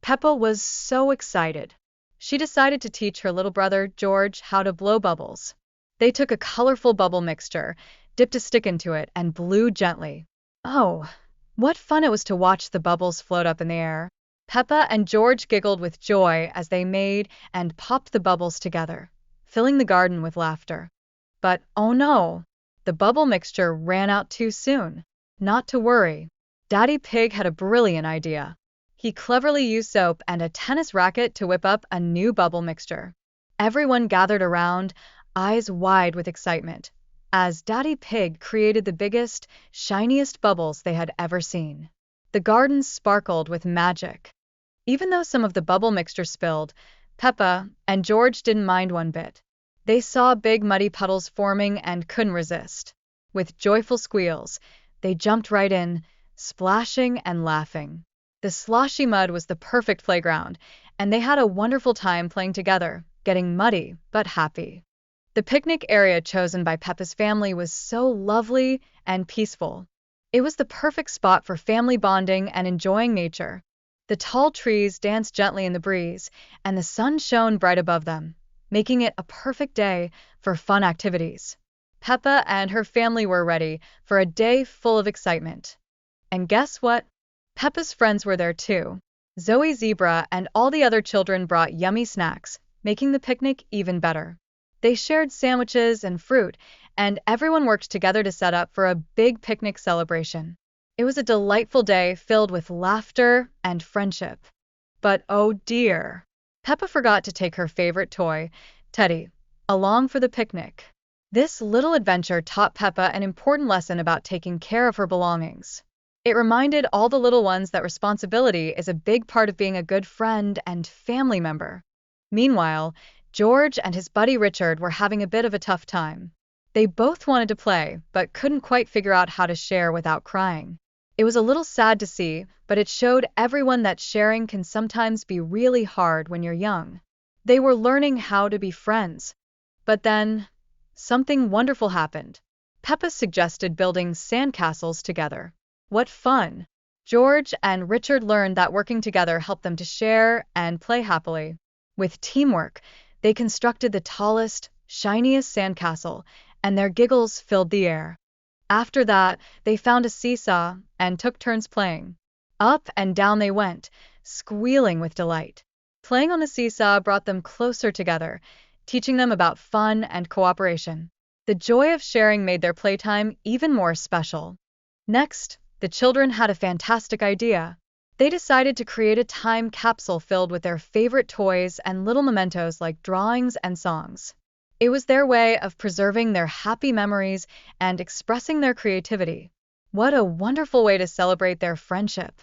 Peppa was so excited. She decided to teach her little brother, George, how to blow bubbles. They took a colorful bubble mixture, dipped a stick into it, and blew gently. Oh, what fun it was to watch the bubbles float up in the air. Peppa and George giggled with joy as they made and popped the bubbles together, filling the garden with laughter. But oh no, the bubble mixture ran out too soon. Not to worry. Daddy Pig had a brilliant idea. He cleverly used soap and a tennis racket to whip up a new bubble mixture. Everyone gathered around, eyes wide with excitement, as Daddy Pig created the biggest, shiniest bubbles they had ever seen. The garden sparkled with magic. Even though some of the bubble mixture spilled, Peppa and George didn't mind one bit. They saw big muddy puddles forming and couldn't resist. With joyful squeals, they jumped right in, splashing and laughing. The sloshy mud was the perfect playground, and they had a wonderful time playing together, getting muddy but happy. The picnic area chosen by Peppa's family was so lovely and peaceful. It was the perfect spot for family bonding and enjoying nature. The tall trees danced gently in the breeze, and the sun shone bright above them, making it a perfect day for fun activities. Peppa and her family were ready for a day full of excitement. And guess what? Peppa's friends were there too. Zoe Zebra and all the other children brought yummy snacks, making the picnic even better. They shared sandwiches and fruit, and everyone worked together to set up for a big picnic celebration. It was a delightful day filled with laughter and friendship. But oh dear, Peppa forgot to take her favorite toy, Teddy, along for the picnic. This little adventure taught Peppa an important lesson about taking care of her belongings. It reminded all the little ones that responsibility is a big part of being a good friend and family member. Meanwhile, George and his buddy Richard were having a bit of a tough time. They both wanted to play, but couldn't quite figure out how to share without crying. It was a little sad to see, but it showed everyone that sharing can sometimes be really hard when you're young. They were learning how to be friends. But then, something wonderful happened. Peppa suggested building sandcastles together. What fun! George and Richard learned that working together helped them to share and play happily. With teamwork, they constructed the tallest, shiniest sandcastle, and their giggles filled the air. After that, they found a seesaw and took turns playing. Up and down they went, squealing with delight. Playing on the seesaw brought them closer together, teaching them about fun and cooperation. The joy of sharing made their playtime even more special. Next, the children had a fantastic idea. They decided to create a time capsule filled with their favorite toys and little mementos like drawings and songs. It was their way of preserving their happy memories and expressing their creativity. What a wonderful way to celebrate their friendship!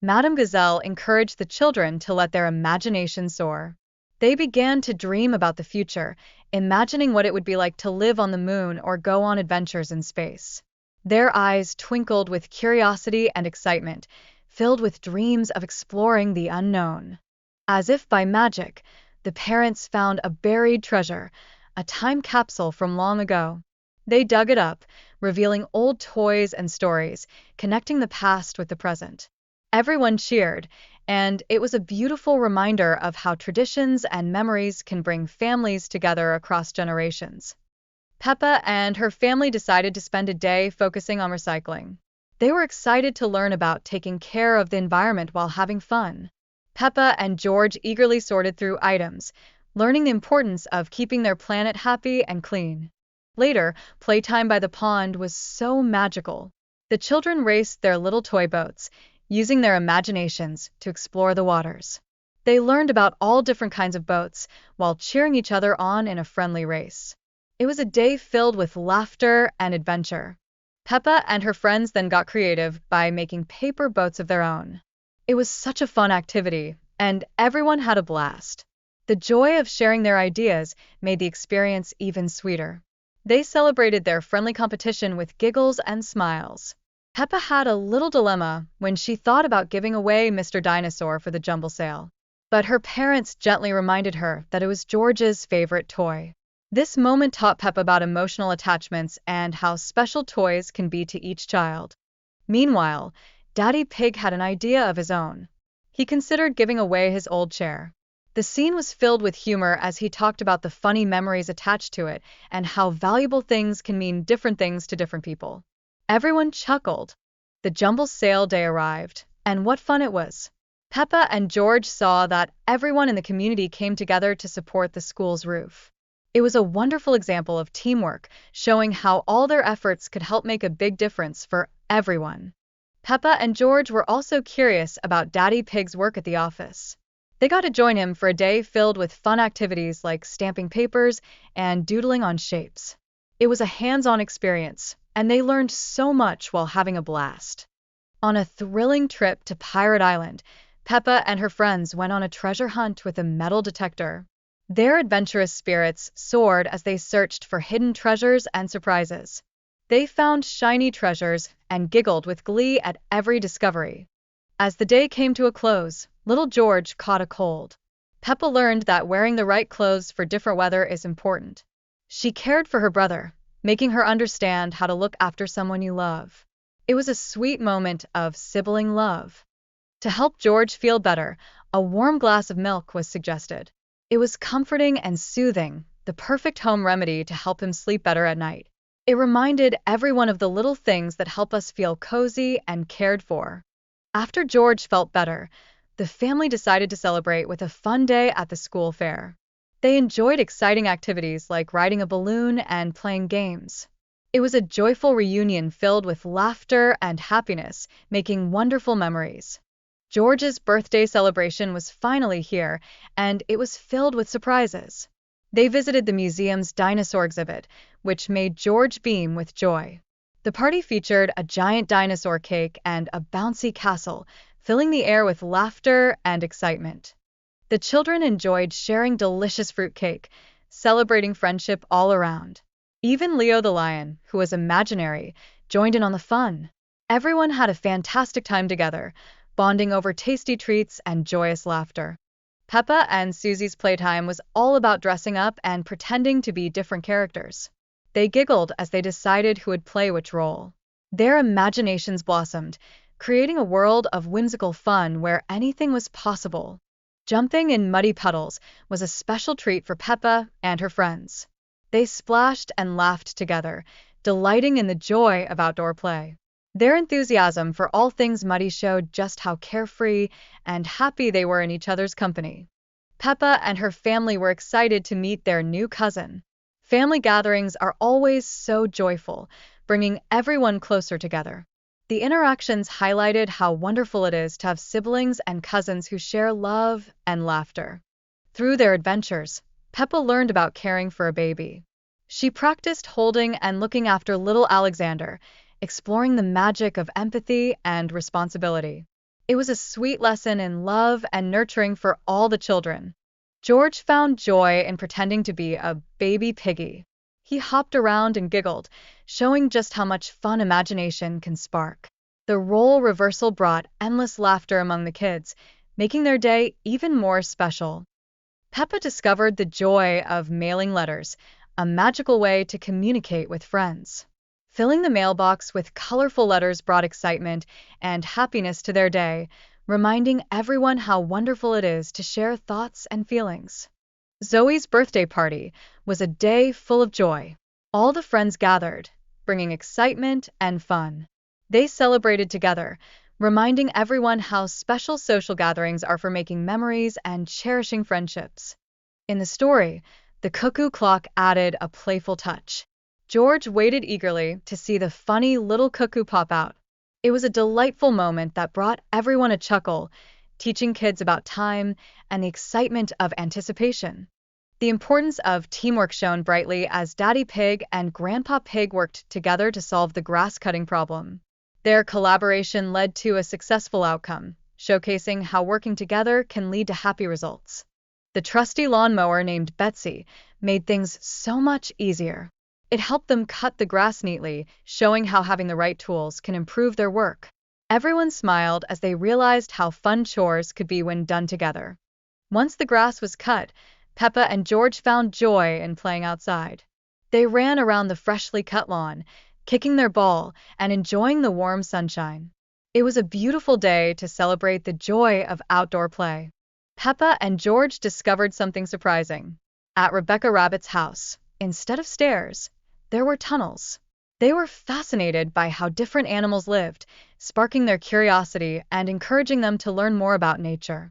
Madame Gazelle encouraged the children to let their imagination soar. They began to dream about the future, imagining what it would be like to live on the moon or go on adventures in space. Their eyes twinkled with curiosity and excitement, filled with dreams of exploring the unknown. As if by magic, the parents found a buried treasure, a time capsule from long ago. They dug it up, revealing old toys and stories, connecting the past with the present. Everyone cheered, and it was a beautiful reminder of how traditions and memories can bring families together across generations. Peppa and her family decided to spend a day focusing on recycling. They were excited to learn about taking care of the environment while having fun. Peppa and George eagerly sorted through items, learning the importance of keeping their planet happy and clean. Later, playtime by the pond was so magical. The children raced their little toy boats, using their imaginations to explore the waters. They learned about all different kinds of boats while cheering each other on in a friendly race. It was a day filled with laughter and adventure. Peppa and her friends then got creative by making paper boats of their own. It was such a fun activity, and everyone had a blast. The joy of sharing their ideas made the experience even sweeter. They celebrated their friendly competition with giggles and smiles. Peppa had a little dilemma when she thought about giving away Mr. Dinosaur for the jumble sale. But her parents gently reminded her that it was George's favorite toy. This moment taught Peppa about emotional attachments and how special toys can be to each child. Meanwhile, Daddy Pig had an idea of his own. He considered giving away his old chair. The scene was filled with humor as he talked about the funny memories attached to it and how valuable things can mean different things to different people. Everyone chuckled. The jumble sale day arrived, and what fun it was! Peppa and George saw that everyone in the community came together to support the school's roof. It was a wonderful example of teamwork, showing how all their efforts could help make a big difference for everyone. Peppa and George were also curious about Daddy Pig's work at the office. They got to join him for a day filled with fun activities like stamping papers and doodling on shapes. It was a hands-on experience, and they learned so much while having a blast. On a thrilling trip to Pirate Island, Peppa and her friends went on a treasure hunt with a metal detector. Their adventurous spirits soared as they searched for hidden treasures and surprises. They found shiny treasures and giggled with glee at every discovery. As the day came to a close, little George caught a cold. Peppa learned that wearing the right clothes for different weather is important. She cared for her brother, making her understand how to look after someone you love. It was a sweet moment of sibling love. To help George feel better, a warm glass of milk was suggested. It was comforting and soothing, the perfect home remedy to help him sleep better at night. It reminded everyone of the little things that help us feel cozy and cared for. After George felt better, the family decided to celebrate with a fun day at the school fair. They enjoyed exciting activities like riding a balloon and playing games. It was a joyful reunion filled with laughter and happiness, making wonderful memories. George's birthday celebration was finally here, and it was filled with surprises. They visited the museum's dinosaur exhibit, which made George beam with joy. The party featured a giant dinosaur cake and a bouncy castle, filling the air with laughter and excitement. The children enjoyed sharing delicious fruitcake, celebrating friendship all around. Even Leo the lion, who was imaginary, joined in on the fun. Everyone had a fantastic time together, bonding over tasty treats and joyous laughter. Peppa and Susie's playtime was all about dressing up and pretending to be different characters. They giggled as they decided who would play which role. Their imaginations blossomed, creating a world of whimsical fun where anything was possible. Jumping in muddy puddles was a special treat for Peppa and her friends. They splashed and laughed together, delighting in the joy of outdoor play. Their enthusiasm for all things muddy showed just how carefree and happy they were in each other's company. Peppa and her family were excited to meet their new cousin. Family gatherings are always so joyful, bringing everyone closer together. The interactions highlighted how wonderful it is to have siblings and cousins who share love and laughter. Through their adventures, Peppa learned about caring for a baby. She practiced holding and looking after little Alexander, exploring the magic of empathy and responsibility. It was a sweet lesson in love and nurturing for all the children. George found joy in pretending to be a baby piggy. He hopped around and giggled, showing just how much fun imagination can spark. The role reversal brought endless laughter among the kids, making their day even more special. Peppa discovered the joy of mailing letters, a magical way to communicate with friends. Filling the mailbox with colorful letters brought excitement and happiness to their day, reminding everyone how wonderful it is to share thoughts and feelings. Zoe's birthday party was a day full of joy. All the friends gathered, bringing excitement and fun. They celebrated together, reminding everyone how special social gatherings are for making memories and cherishing friendships. In the story, the cuckoo clock added a playful touch. George waited eagerly to see the funny little cuckoo pop out. It was a delightful moment that brought everyone a chuckle, teaching kids about time and the excitement of anticipation. The importance of teamwork shone brightly as Daddy Pig and Grandpa Pig worked together to solve the grass-cutting problem. Their collaboration led to a successful outcome, showcasing how working together can lead to happy results. The trusty lawnmower named Betsy made things so much easier. It helped them cut the grass neatly, showing how having the right tools can improve their work. Everyone smiled as they realized how fun chores could be when done together. Once the grass was cut, Peppa and George found joy in playing outside. They ran around the freshly cut lawn, kicking their ball and enjoying the warm sunshine. It was a beautiful day to celebrate the joy of outdoor play. Peppa and George discovered something surprising. At Rebecca Rabbit's house, instead of stairs, there were tunnels. They were fascinated by how different animals lived, sparking their curiosity and encouraging them to learn more about nature.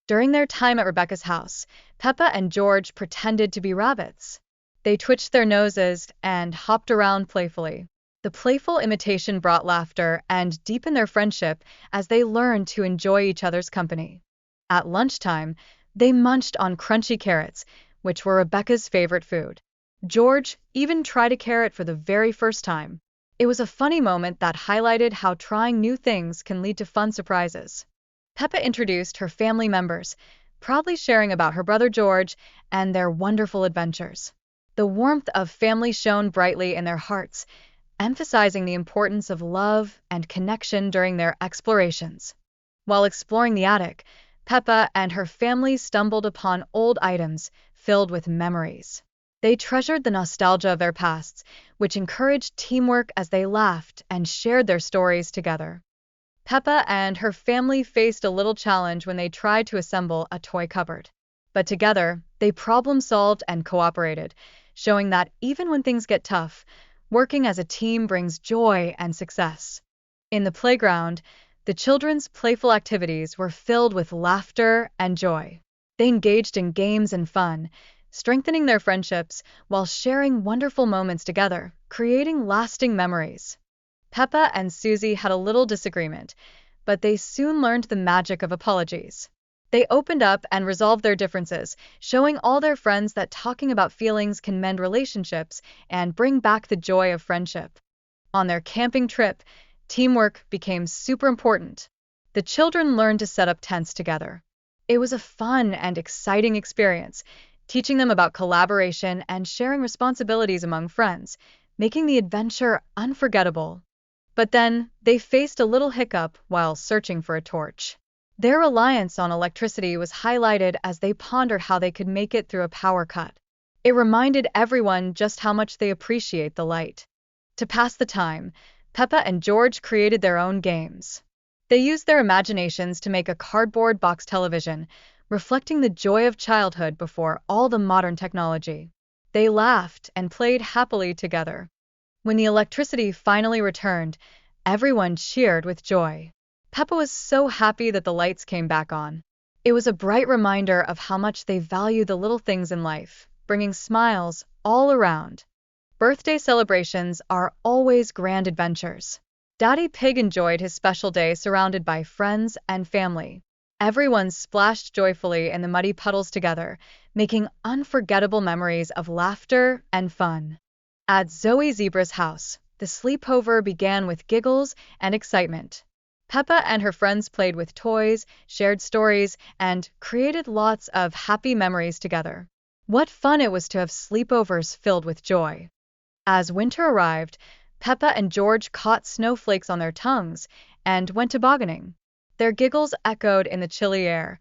During their time at Rebecca's house, Peppa and George pretended to be rabbits. They twitched their noses and hopped around playfully. The playful imitation brought laughter and deepened their friendship as they learned to enjoy each other's company. At lunchtime, they munched on crunchy carrots, which were Rebecca's favorite food. George even tried a carrot for the very first time. It was a funny moment that highlighted how trying new things can lead to fun surprises. Peppa introduced her family members, proudly sharing about her brother George and their wonderful adventures. The warmth of family shone brightly in their hearts, emphasizing the importance of love and connection during their explorations. While exploring the attic, Peppa and her family stumbled upon old items filled with memories. They treasured the nostalgia of their pasts, which encouraged teamwork as they laughed and shared their stories together. Peppa and her family faced a little challenge when they tried to assemble a toy cupboard. But together, they problem-solved and cooperated, showing that even when things get tough, working as a team brings joy and success. In the playground, the children's playful activities were filled with laughter and joy. They engaged in games and fun, strengthening their friendships while sharing wonderful moments together, creating lasting memories. Peppa and Susie had a little disagreement, but they soon learned the magic of apologies. They opened up and resolved their differences, showing all their friends that talking about feelings can mend relationships and bring back the joy of friendship. On their camping trip, teamwork became super important. The children learned to set up tents together. It was a fun and exciting experience, teaching them about collaboration and sharing responsibilities among friends, making the adventure unforgettable. But then, they faced a little hiccup while searching for a torch. Their reliance on electricity was highlighted as they pondered how they could make it through a power cut. It reminded everyone just how much they appreciate the light. To pass the time, Peppa and George created their own games. They used their imaginations to make a cardboard box television, reflecting the joy of childhood before all the modern technology. They laughed and played happily together. When the electricity finally returned, everyone cheered with joy. Peppa was so happy that the lights came back on. It was a bright reminder of how much they value the little things in life, bringing smiles all around. Birthday celebrations are always grand adventures. Daddy Pig enjoyed his special day surrounded by friends and family. Everyone splashed joyfully in the muddy puddles together, making unforgettable memories of laughter and fun. At Zoe Zebra's house, the sleepover began with giggles and excitement. Peppa and her friends played with toys, shared stories, and created lots of happy memories together. What fun it was to have sleepovers filled with joy. As winter arrived, Peppa and George caught snowflakes on their tongues and went tobogganing. Their giggles echoed in the chilly air,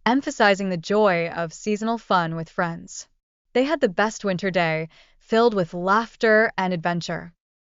emphasizing the joy of seasonal fun with friends. They had the best winter day, filled with laughter and adventure.